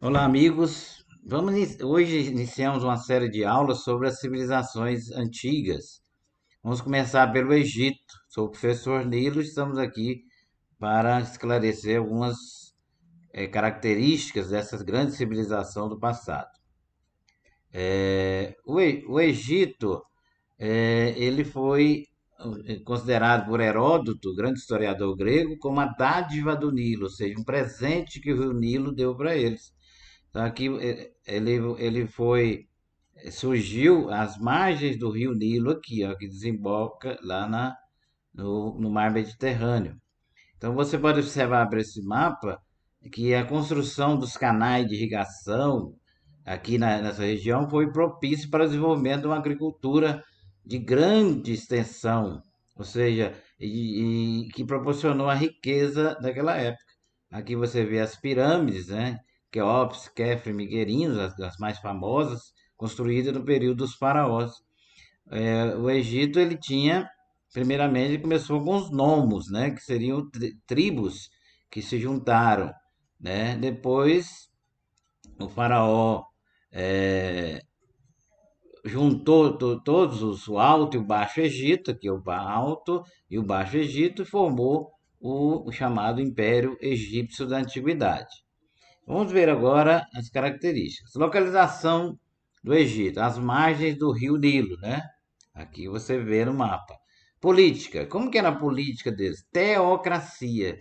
Olá, amigos. Hoje iniciamos uma série de aulas sobre as civilizações antigas. Vamos começar pelo Egito. Sou o professor Nilo, estamos aqui para esclarecer algumas características dessa grande civilização do passado. O Egito, ele foi considerado por Heródoto, grande historiador grego, como a dádiva do Nilo, ou seja, um presente que o rio Nilo deu para eles. Então aqui ele foi surgiu às margens do rio Nilo aqui, ó, que desemboca lá no mar Mediterrâneo. Então você pode observar por esse mapa que a construção dos canais de irrigação aqui nessa região foi propício para o desenvolvimento de uma agricultura de grande extensão, ou seja, e que proporcionou a riqueza daquela época. Aqui você vê as pirâmides, né? Quéops, Kefre, Miguelinos, as mais famosas, construídas no período dos faraós. O Egito ele tinha, primeiramente, ele começou com os nomos, né, que seriam tribos que se juntaram, né? Depois o faraó é, juntou todos o Alto e o Baixo Egito, que é o Alto e o Baixo Egito, e formou o chamado Império Egípcio da Antiguidade. Vamos ver agora as características. Localização do Egito, as margens do rio Nilo, né? Aqui você vê no mapa. Política, como que era a política deles? Teocracia.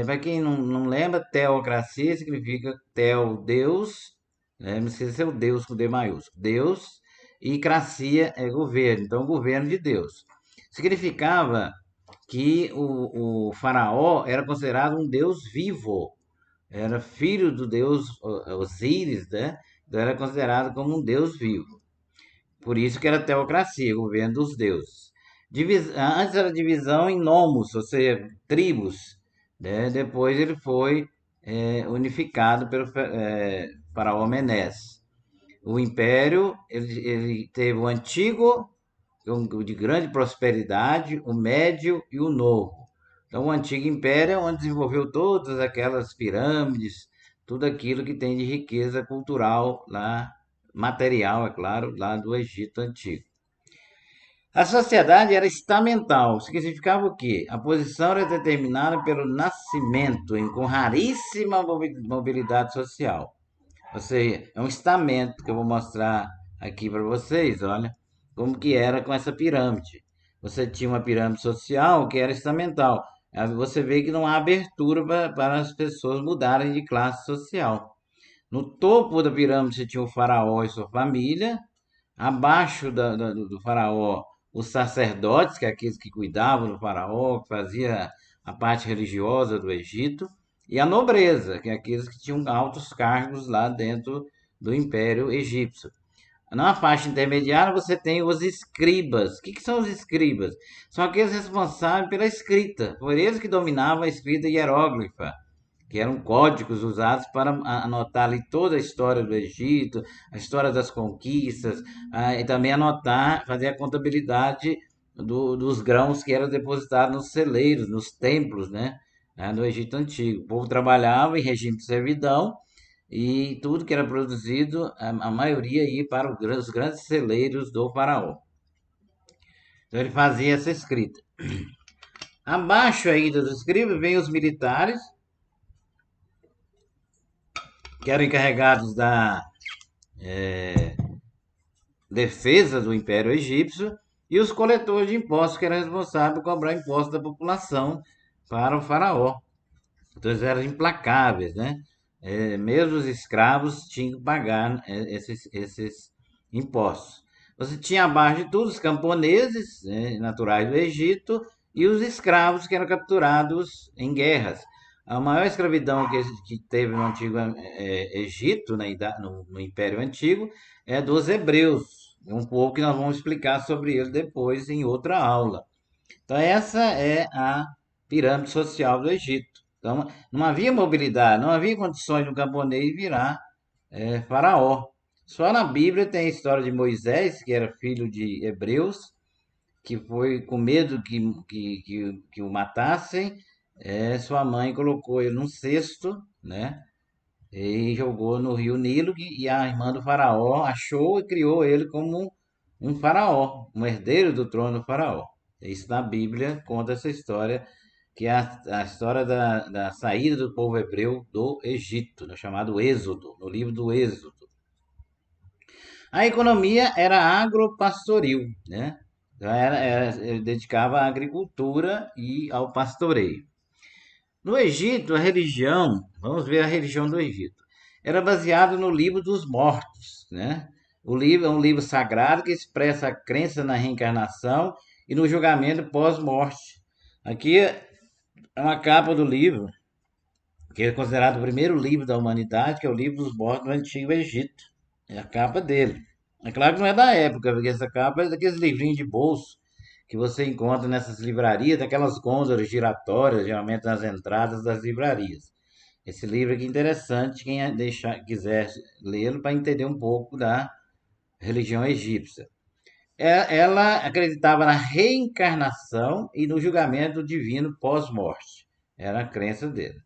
Para quem não lembra, teocracia significa teo, Deus, né? Não precisa ser o Deus com D maiúsculo. Deus e cracia é governo, então governo de Deus. Significava que o faraó era considerado um Deus vivo, era filho do deus Osíris, né? Então era considerado como um deus vivo. Por isso que era teocracia, governo dos deuses. Antes era divisão em nomos, ou seja, tribos, né? Depois ele foi unificado pelo faraó Menés. O império ele teve o antigo, de grande prosperidade, o médio e o novo. Então, o antigo império é onde desenvolveu todas aquelas pirâmides, tudo aquilo que tem de riqueza cultural lá, material, é claro, lá do Egito Antigo. A sociedade era estamental, significava o quê? A posição era determinada pelo nascimento, com raríssima mobilidade social. Ou seja, é um estamento que eu vou mostrar aqui para vocês, olha, como que era com essa pirâmide. Você tinha uma pirâmide social que era estamental. Aí você vê que não há abertura para as pessoas mudarem de classe social. No topo da pirâmide você tinha o faraó e sua família. Abaixo do faraó, os sacerdotes, que é aqueles que cuidavam do faraó, que fazia a parte religiosa do Egito, e a nobreza, que é aqueles que tinham altos cargos lá dentro do Império Egípcio. Na faixa intermediária você tem os escribas. O que são os escribas? São aqueles responsáveis pela escrita, por eles que dominavam a escrita hieróglifa, que eram códigos usados para anotar ali toda a história do Egito, a história das conquistas, e também anotar, fazer a contabilidade dos grãos que eram depositados nos celeiros, nos templos, né, no Egito Antigo. O povo trabalhava em regime de servidão e tudo que era produzido, a maioria ia para os grandes celeiros do faraó. Então ele fazia essa escrita. Abaixo ainda dos escribas vem os militares, que eram encarregados da defesa do Império Egípcio, e os coletores de impostos, que eram responsáveis por cobrar impostos da população para o faraó. Então eles eram implacáveis, né? Mesmo os escravos tinham que pagar esses impostos. Você tinha abaixo de tudo os camponeses, né, naturais do Egito, e os escravos que eram capturados em guerras. A maior escravidão que teve no antigo Egito, no Império Antigo, é dos hebreus, um povo que nós vamos explicar sobre ele depois em outra aula. Então, essa é a pirâmide social do Egito. Então, não havia mobilidade, não havia condições de um camponês virar faraó. Só na Bíblia tem a história de Moisés, que era filho de hebreus, que foi com medo que o matassem, sua mãe colocou ele num cesto, né? e jogou no rio Nilo, e a irmã do faraó achou e criou ele como um faraó, um herdeiro do trono do faraó. Isso na Bíblia conta essa história, que é a história da saída do povo hebreu do Egito, né, chamado Êxodo, no livro do Êxodo. A economia era agropastoril, né? Então ele dedicava à agricultura e ao pastoreio. No Egito, a religião, vamos ver a religião do Egito, era baseada no livro dos mortos, né? O livro é um livro sagrado que expressa a crença na reencarnação e no julgamento pós-morte. Aqui é uma capa do livro, que é considerado o primeiro livro da humanidade, que é o livro dos mortos do Antigo Egito. É a capa dele. É claro que não é da época, porque essa capa é daqueles livrinhos de bolso que você encontra nessas livrarias, daquelas gôndolas giratórias, geralmente nas entradas das livrarias. Esse livro aqui é interessante, quem quiser lê-lo para entender um pouco da religião egípcia. Ela acreditava na reencarnação e no julgamento divino pós-morte. Era a crença dele.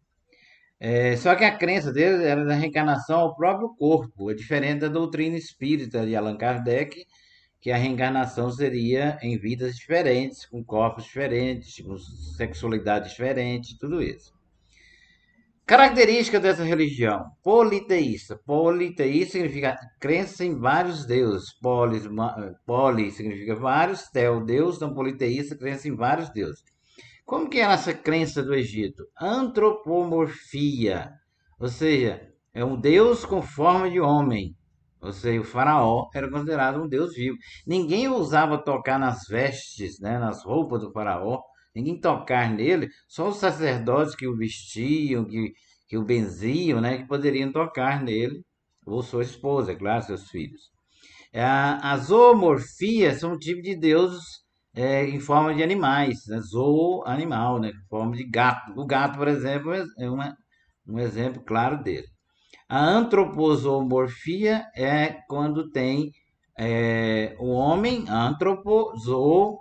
Só que a crença dele era da reencarnação ao próprio corpo, é diferente da doutrina espírita de Allan Kardec, que a reencarnação seria em vidas diferentes, com corpos diferentes, com sexualidade diferente, tudo isso. Característica dessa religião: politeísta. Politeísta significa crença em vários deuses. Poli significa vários, tel, Deus, então politeísta, crença em vários deuses. Como que era essa crença do Egito? Antropomorfia, ou seja, é um deus com forma de homem. Ou seja, o faraó era considerado um deus vivo. Ninguém ousava tocar nas vestes, né, nas roupas do faraó. Ninguém tocar nele. Só os sacerdotes que o vestiam, que o benziam, né, que poderiam tocar nele. Ou sua esposa, é claro, seus filhos. A zoomorfia são um tipo de deuses em forma de animais, né? Zoo, animal, né? Em forma de gato. O gato, por exemplo, é um exemplo claro dele. A antropozoomorfia é quando tem o homem, antropo,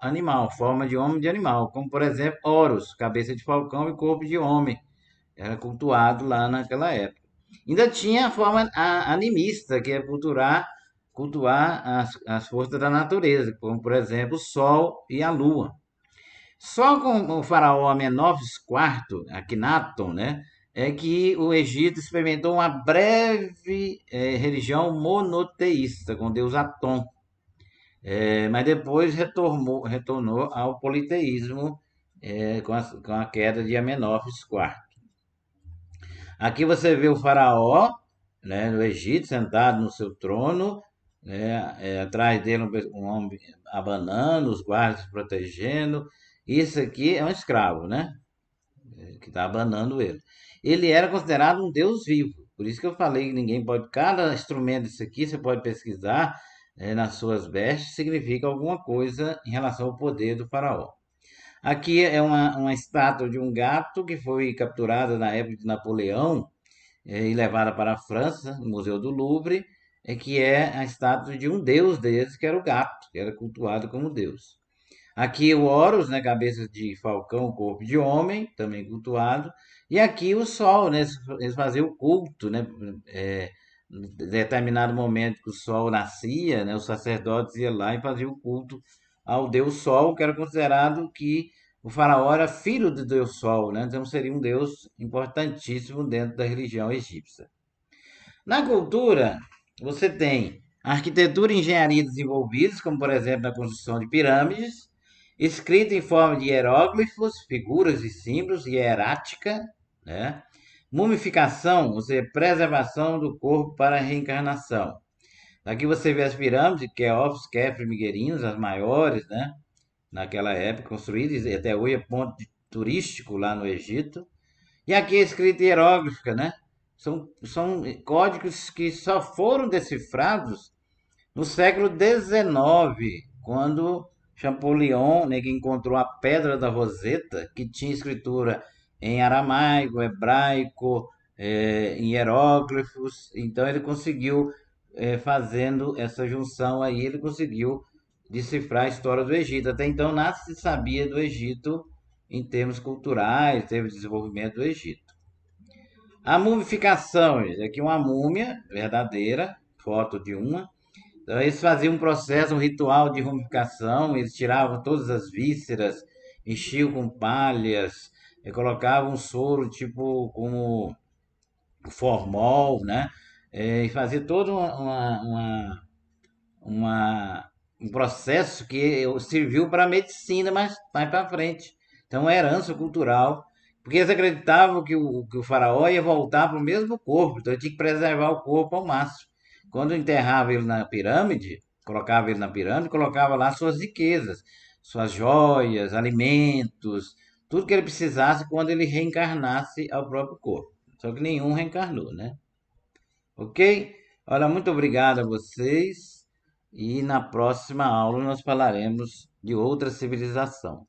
animal, forma de homem de animal, como por exemplo Horus, cabeça de falcão e corpo de homem. Era cultuado lá naquela época. Ainda tinha a forma animista, que é cultuar as forças da natureza, como por exemplo o Sol e a Lua. Só com o faraó Amenófis IV, Akhenaton, né, é que o Egito experimentou uma breve religião monoteísta, com Deus Atom, mas depois retornou ao politeísmo com a queda de Amenófis IV. Aqui você vê o faraó, né, no Egito, sentado no seu trono, né, atrás dele um homem abanando, os guardas protegendo. Isso aqui é um escravo, né, que está abanando ele. Ele era considerado um deus vivo. Por isso que eu falei que ninguém pode. Cada instrumento disso aqui você pode pesquisar nas suas vestes, significa alguma coisa em relação ao poder do faraó. Aqui é uma estátua de um gato que foi capturada na época de Napoleão e levada para a França, no Museu do Louvre, que é a estátua de um deus deles, que era o gato, que era cultuado como deus. Aqui o Horus, né, cabeça de falcão, corpo de homem, também cultuado. E aqui o Sol, né, eles faziam o culto, né, em determinado momento que o Sol nascia, né, os sacerdotes iam lá e faziam o culto ao Deus Sol, que era considerado que o faraó era filho do Deus Sol, né, então seria um Deus importantíssimo dentro da religião egípcia. Na cultura, você tem arquitetura e engenharia desenvolvidos, como por exemplo na construção de pirâmides, escrita em forma de hieróglifos, figuras e símbolos, hierática, né? Mumificação, ou seja, preservação do corpo para a reencarnação. Aqui você vê as pirâmides, Quéops, Kefre e Miguelinos, as maiores, né? Naquela época, construídas, e até hoje é ponto turístico lá no Egito. E aqui é escrita hieróglifa, né? São códigos que só foram decifrados no século XIX, quando Champollion, né, que encontrou a Pedra da Roseta, que tinha escritura em aramaico, hebraico, em hieróglifos. Então ele conseguiu, fazendo essa junção aí, ele conseguiu decifrar a história do Egito. Até então nada se sabia do Egito em termos culturais, em termos de desenvolvimento do Egito. A mumificação, gente, aqui uma múmia verdadeira, foto de uma. Então, eles faziam um processo, um ritual de mumificação, eles tiravam todas as vísceras, enchiam com palhas, e colocavam um soro tipo como formol, né? E fazia toda um processo que serviu para a medicina mais para frente. Então, uma herança cultural, porque eles acreditavam que o faraó ia voltar para o mesmo corpo, então ele tinha que preservar o corpo ao máximo. Quando enterrava ele na pirâmide, colocava ele na pirâmide, colocava lá suas riquezas, suas joias, alimentos, tudo que ele precisasse quando ele reencarnasse ao próprio corpo. Só que nenhum reencarnou, né? Ok? Olha, muito obrigado a vocês. E na próxima aula nós falaremos de outra civilização.